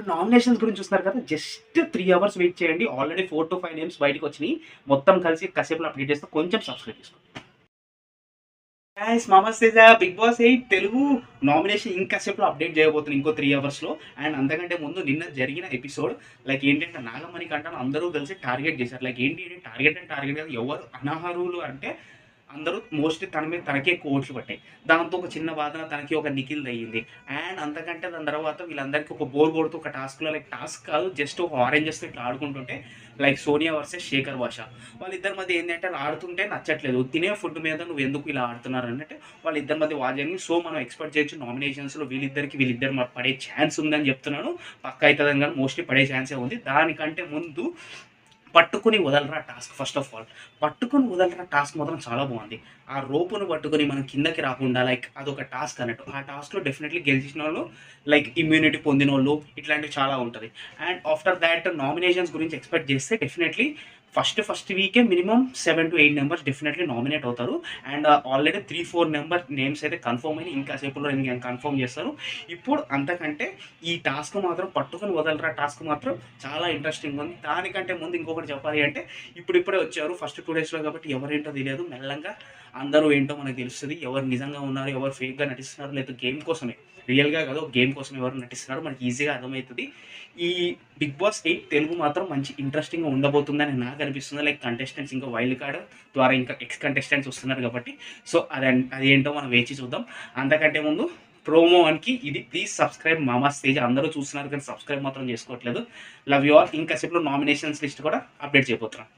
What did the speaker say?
Nominations గురించి చూస్తున్నారు కదా! జస్ట్ 3 అవర్స్ వెయిట్ చేయండి. ఆల్రెడీ 4-5 నేమ్స్ బయటికొచ్చినియి. మొత్తం కలిసి కాసేపులో అప్డేట్ చేస్తా. కొంచెం సబ్స్క్రైబ్ చేసుకోండి. గైస్ నమస్తే బిగ్ బాస్ 8 తెలుగు నామినేషన్ ఇంకాసేపులో అప్డేట్ చేయబోతున్నాను ఇంకో 3 అవర్స్‌లో. అండ్ అంతకంటే ముందు నిన్న జరిగిన ఎపిసోడ్ లైక్ ఏంటంటే నాగమణి కంటను అందరూ కలిసి టార్గెట్ చేశారు. లైక్ ఏంటి టార్గెట్ అంటే టార్గెట్ కాదు. ఎవరు అనర్హులు అంటే అందరూ మోస్ట్‌లీ తన మీద తనకే ఎక్కువ ఓట్లు పట్టాయి. దాంతో ఒక చిన్న వాదన తనకి ఒక నిఖిల్‌దయ్యింది. అండ్ అంతకంటే దాని తర్వాత వీళ్ళందరికీ ఒక బోర్ కొడుతూ ఒక టాస్క్‌లో లైక్ టాస్క్ కాదు జస్ట్ ఒక ఆరెంజెస్‌తో ఇట్లా ఆడుకుంటుంటే లైక్ సోనియా వర్సెస్ శేఖర్ భాష. వాళ్ళిద్దరి మధ్య ఏంటంటే అలా ఆడుతుంటే నచ్చట్లేదు. తినే ఫుడ్ మీద నువ్వెందుకు ఇలా ఆడుతున్నారు అన్నట్టు వాళ్ళిద్దరి మధ్య వార్ జరిగింది. సో మనం ఎక్స్‌పెక్ట్ చేయొచ్చు నామినేషన్స్‌లో వీళ్ళిద్దరు పడే ఛాన్స్ ఉందని చెప్తున్నాను. పక్కా అయితదని కాదు మోస్ట్‌లీ పడే ఛాన్సే ఉంది. దానికంటే ముందు పట్టుకుని వదలరా టాస్క్ ఫస్ట్ ఆఫ్ ఆల్. పట్టుకొని వదలరా టాస్క్ మాత్రం చాలా బాగుంది. ఆ రోపును పట్టుకొని మనం కిందకి రాకుండా లైక్ అదొక టాస్క్ అన్నట్టు. ఆ టాస్క్‌లో డెఫినెట్‌లీ గెలిచినోళ్ళు లైక్ ఇమ్యూనిటీ పొందినోళ్ళు ఇట్లాంటివి చాలా ఉంటది. అండ్ ఆఫ్టర్ దాట్ నామినేషన్స్ గురించి ఎక్స్‌పెక్ట్ చేస్తే డెఫినెట్‌లీ ఫస్ట్ వీకే మినిమమ్ 7-8 మెంబర్స్ డెఫినెట్‌లీ నామినేట్ అవుతారు. అండ్ ఆల్రెడీ 3-4 నేమ్స్ అయితే కన్ఫర్మ్ అయినాయి. ఇంకా సేపులో కన్ఫర్మ్ చేస్తారు. ఇప్పుడు అంతకంటే ఈ టాస్క్ మాత్రం పట్టుకొని వదలరా టాస్క్ మాత్రం చాలా ఇంట్రెస్టింగ్‌గా ఉంది. దానికంటే ముందు ఇంకొకటి చెప్పాలి అంటే ఇప్పుడిప్పుడే వచ్చారు. ఫస్ట్ 2 డేస్‌లో కాబట్టి ఎవరేంటో తెలియదు. మెల్లంగా అందరూ ఏంటో మనకు తెలుస్తది. ఎవరు నిజంగా ఉన్నారు, ఎవరు ఫేక్‌గా నటిస్తున్నారు, లేదా గేమ్ కోసమే రియల్‌గా కాదు గేమ్ కోసం ఎవరు నటిస్తున్నారో మనకి ఈజీగా అర్థమవుతది. ఈ బిగ్ బాస్ 8 తెలుగు మాత్రం మంచి ఇంట్రెస్టింగ్‌గా ఉండబోతుందని నాకు అనిపిస్తుంది. లైక్ కంటెస్టెంట్స్ ఇంకా వైల్డ్ కార్డ్ ద్వారా ఇంకా ఎక్స్ కంటెస్టెంట్స్ వస్తున్నారు కాబట్టి సో అదేంటో మనం వేచి చూద్దాం. అంతకంటే ముందు ప్రోమో 1కి ఇది ప్లీజ్ సబ్స్క్రైబ్ మామాస్ తేజ్. అందరూ చూస్తున్నారు కానీ సబ్స్క్రైబ్ మాత్రం చేసుకోవట్లేదు. Love you all. ఇంకాసేపులో నామినేషన్స్ లిస్ట్ కూడా అప్డేట్ చేయబోతున్నాను.